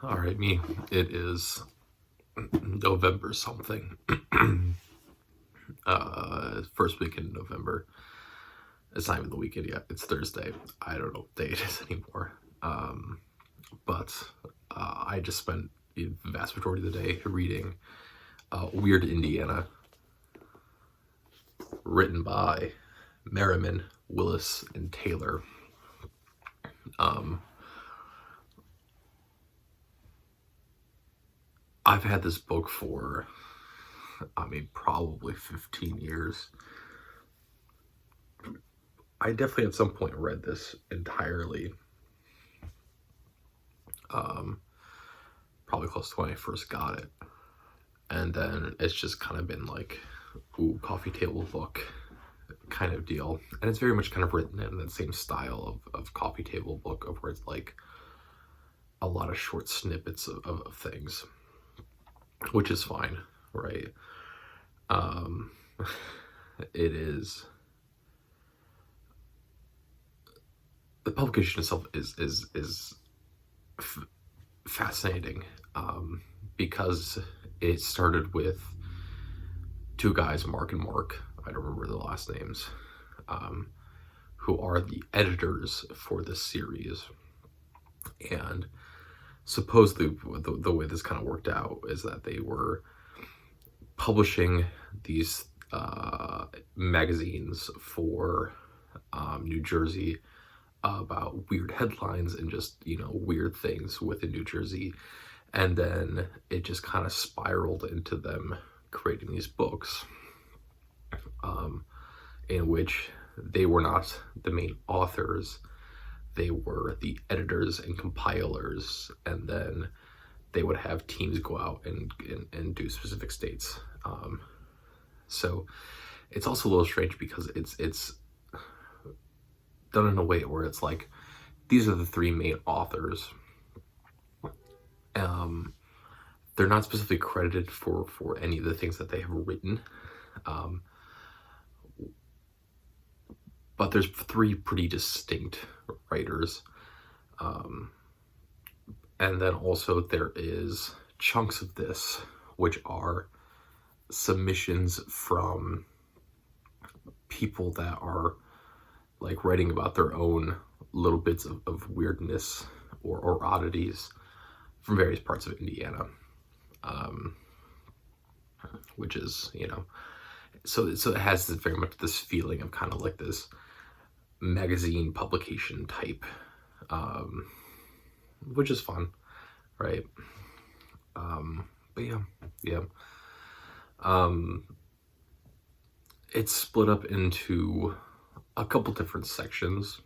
All right, me. It is November something. First week in November. It's not even the weekend yet. It's Thursday. I don't know what day it is anymore. But I just spent the vast majority of the day reading Weird Indiana, written by Merriman, Willis, and Taylor. I've had this book for, probably 15 years. I definitely at some point read this entirely. Probably close to when I first got it. And then it's just kind of been like, ooh, coffee table book kind of deal. And it's very much kind of written in that same style of coffee table book, of where it's like a lot of short snippets of things, which is fine, right? It is, the publication itself is fascinating, because it started with two guys, Mark and Mark, I don't remember the last names, who are the editors for this series. And supposedly the way this kind of worked out is that they were publishing these magazines for New Jersey about weird headlines and just, weird things within New Jersey. And then it just kind of spiraled into them creating these books, in which they were not the main authors. They were the editors and compilers, and then they would have teams go out and do specific states. So it's also a little strange because it's done in a way where it's like, these are the three main authors. They're not specifically credited for any of the things that they have written. But there's three pretty distinct writers. And then also there is chunks of this which are submissions from people that are like writing about their own little bits of weirdness or oddities from various parts of Indiana. Which is, so it has this very much this feeling of kind of like this magazine publication type, which is fun, right? But yeah. It's split up into a couple different sections.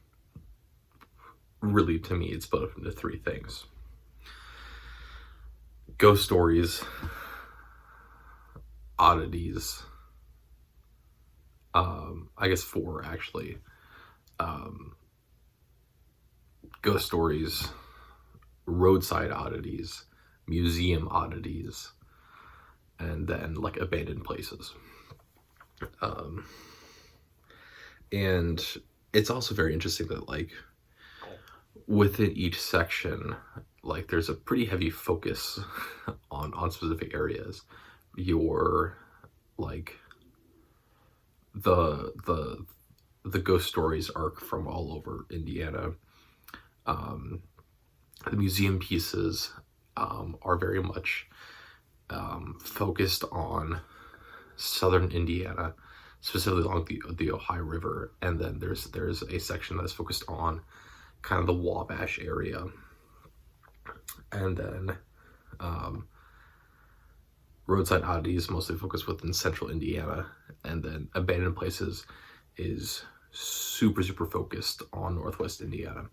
Really, to me, it's split up into three things: ghost stories, oddities, I guess four actually. Ghost stories, roadside oddities, museum oddities, and then like abandoned places. And it's also very interesting that like within each section, like there's a pretty heavy focus on specific areas. Your like the ghost stories are from all over Indiana. The museum pieces are very much focused on southern Indiana, specifically along the Ohio River. And then there's a section that's focused on kind of the Wabash area. And then roadside oddities mostly focused within central Indiana. And then abandoned places is super focused on northwest Indiana,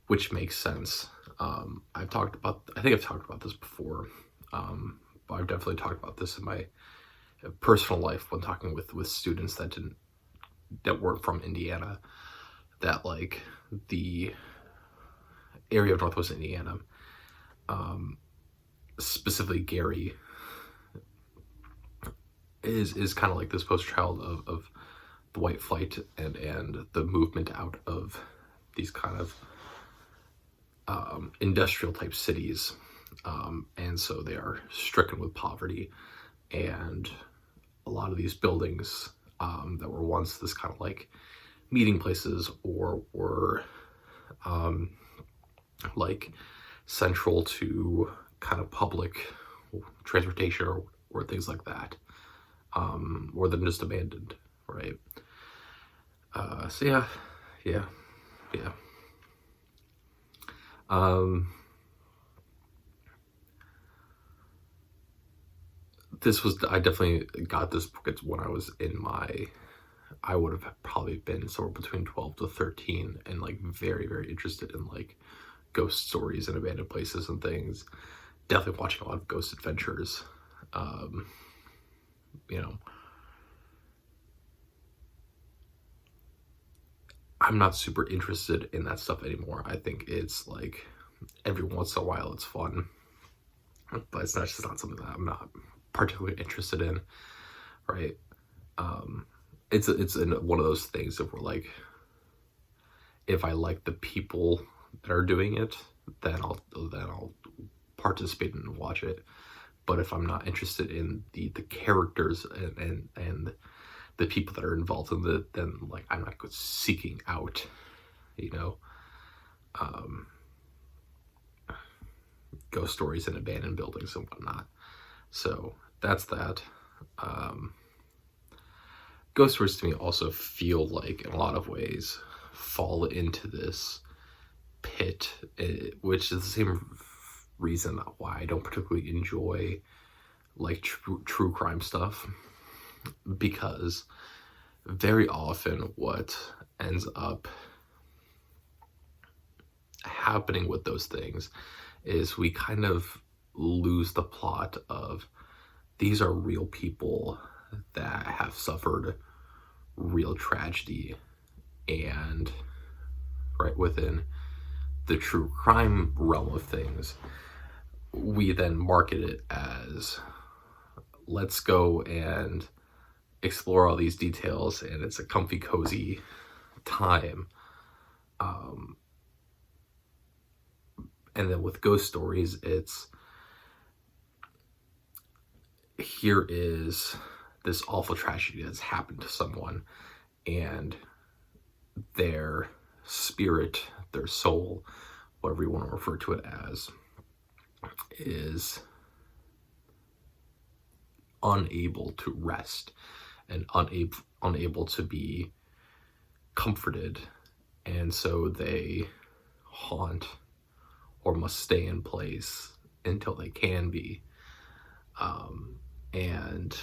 which makes sense. I think I've talked about this before, but I've definitely talked about this in my personal life when talking with students that weren't from Indiana, that like the area of northwest Indiana, specifically Gary, is kind of like this poster child of the white flight and the movement out of these kind of industrial type cities, And so they are stricken with poverty, and a lot of these buildings that were once this kind of like meeting places or were like central to kind of public transportation or things like that, or they're just abandoned, right? So yeah. I definitely got this book when I was in I would have probably been somewhere between 12 to 13 and like very, very interested in like ghost stories and abandoned places and things. Definitely watching a lot of Ghost Adventures. You know, I'm not super interested in that stuff anymore. I think it's like every once in a while it's fun, but it's just not something that I'm not particularly interested in, right? It's one of those things that we're like, if I like the people that are doing it, then I'll participate and watch it. But if I'm not interested in the characters and the people that are involved in it, then like I'm not seeking out, you know, ghost stories and abandoned buildings and whatnot. So that's that. Ghost stories to me also feel like, in a lot of ways, fall into this pit, which is the same reason why I don't particularly enjoy like true crime stuff, because very often what ends up happening with those things is we kind of lose the plot of these are real people that have suffered real tragedy, and right within the true crime realm of things, we then market it as, let's go and explore all these details, and it's a comfy, cozy time. And then with ghost stories, it's, here is this awful tragedy that's happened to someone, and their spirit, their soul, whatever you want to refer to it as, is unable to rest and unable to be comforted, and so they haunt or must stay in place until they can be. And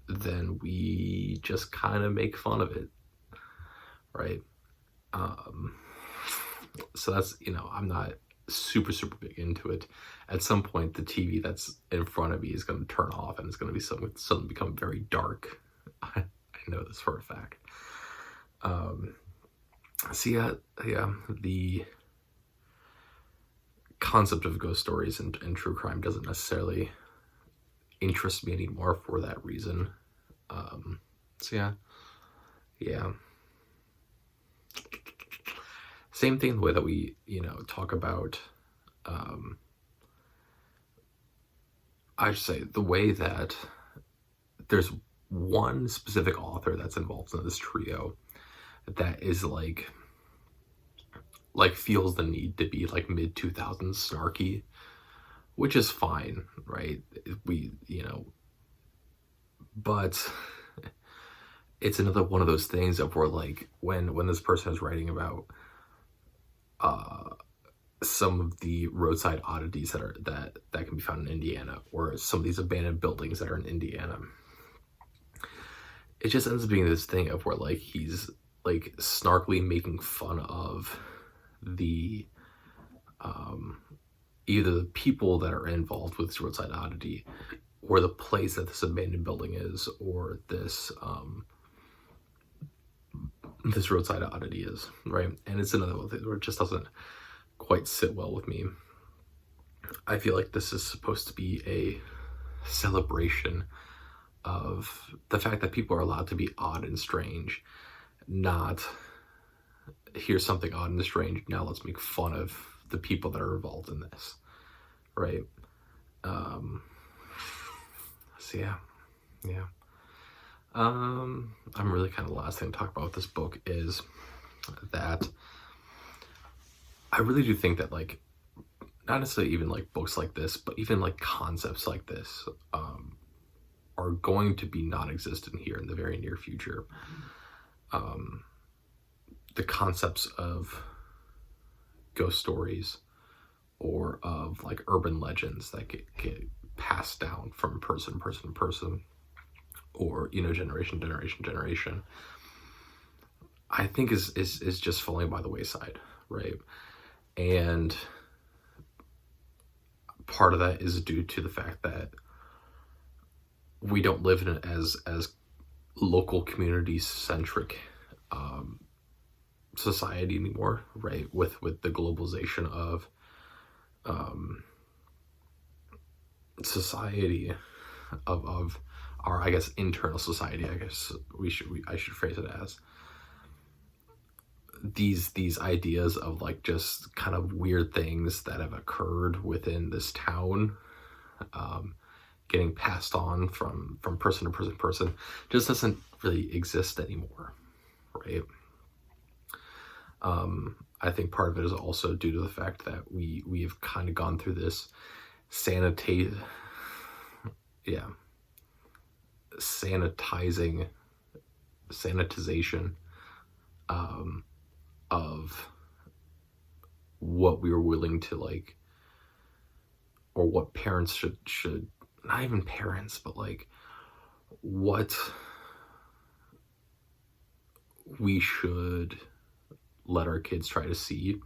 then we just kind of make fun of it, right? So that's, I'm not super big into it. At some point, the TV that's in front of me is going to turn off, and it's going to be suddenly become very dark. I know this for a fact. So yeah, the concept of ghost stories and true crime doesn't necessarily interest me anymore for that reason. So yeah. Same thing, the way that we, talk about, I should say, the way that there's one specific author that's involved in this trio that is like feels the need to be like mid-2000s snarky, which is fine, right? But it's another one of those things of where like when this person is writing about some of the roadside oddities that can be found in Indiana, or some of these abandoned buildings that are in Indiana, it just ends up being this thing of where like he's like snarkily making fun of the either the people that are involved with this roadside oddity, or the place that this abandoned building is, or this this roadside oddity is, right? And it's another one where it just doesn't quite sit well with me. I feel like this is supposed to be a celebration of the fact that people are allowed to be odd and strange, not here's something odd and strange, now let's make fun of the people that are involved in this, right? So yeah. I'm really kind of the last thing to talk about with this book is that I really do think that, like, not necessarily even like books like this, but even like concepts like this are going to be non-existent here in the very near future. The concepts of ghost stories or of like urban legends that get passed down from person to person, or, you know, generation to generation, I think is just falling by the wayside, right? And part of that is due to the fact that we don't live in an as local community centric society anymore, right? With the globalization of society, of our, I guess, internal society, I guess I should phrase it as, these ideas of like just kind of weird things that have occurred within this town, getting passed on from person to person just doesn't really exist anymore, right? I think part of it is also due to the fact that we have kind of gone through this sanitizing of what we were willing to, like, or what parents should not even parents, but like what we should let our kids try to see,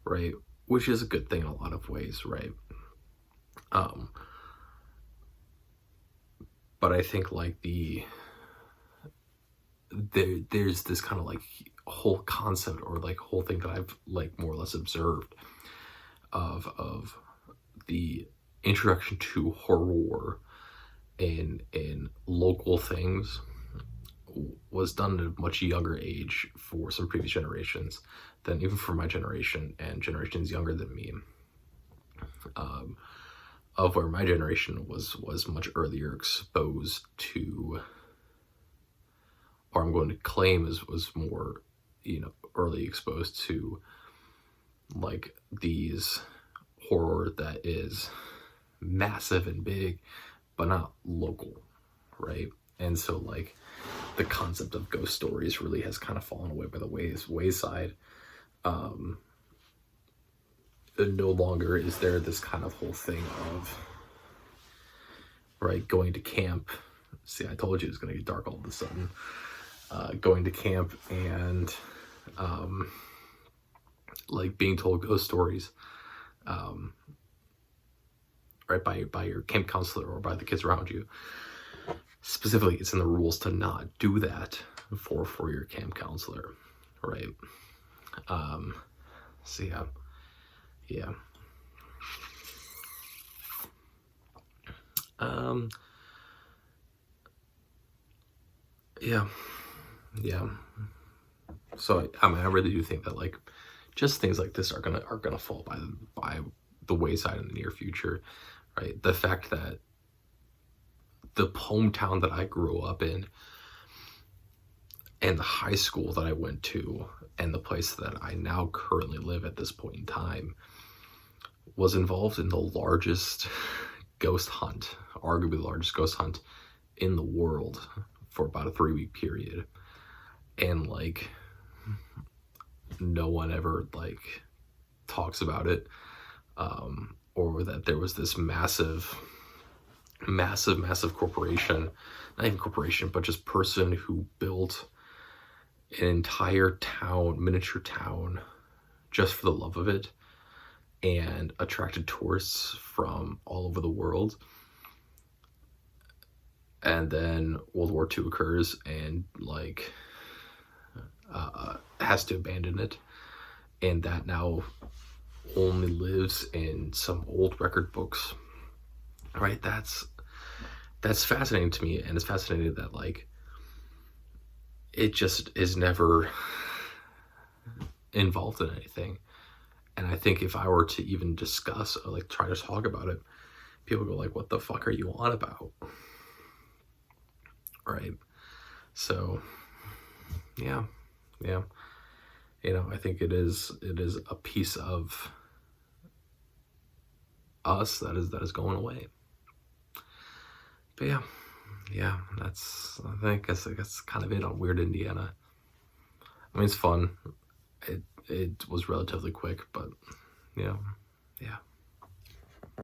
right? Which is a good thing in a lot of ways, right? But I think like there's this kind of like whole concept, or like whole thing that I've like more or less observed of the introduction to horror in local things was done at a much younger age for some previous generations than even for my generation and generations younger than me. Of where my generation was much earlier exposed to, or I'm going to claim was more, you know, early exposed to like these horror that is massive and big, but not local, right? And so like the concept of ghost stories really has kind of fallen away by the wayside. No longer is there this kind of whole thing of, right, going to camp. See, I told you it was going to get dark all of a sudden. Going to camp and like being told ghost stories, right, by your camp counselor or by the kids around you. Specifically, it's in the rules to not do that for your camp counselor, right? So yeah. So I mean, I really do think that like just things like this are gonna fall by the wayside in the near future, right? The fact that the hometown that I grew up in and the high school that I went to and the place that I now currently live at this point in time was involved in the largest ghost hunt, arguably the largest ghost hunt in the world for about a 3-week period. And like no one ever like talks about it, or that there was this massive corporation, not even corporation, but just person who built an entire town, miniature town, just for the love of it, and attracted tourists from all over the world. And then World War II occurs and like has to abandon it, and that now only lives in some old record books, right? That's fascinating to me, and it's fascinating that like it just is never involved in anything. And I think if I were to even discuss or like try to talk about it, people go like, what the fuck are you on about? Right? So yeah. You know, I think it is a piece of us that is going away. But yeah, I guess that's kind of it on Weird Indiana. I mean, it's fun. It was relatively quick, but yeah.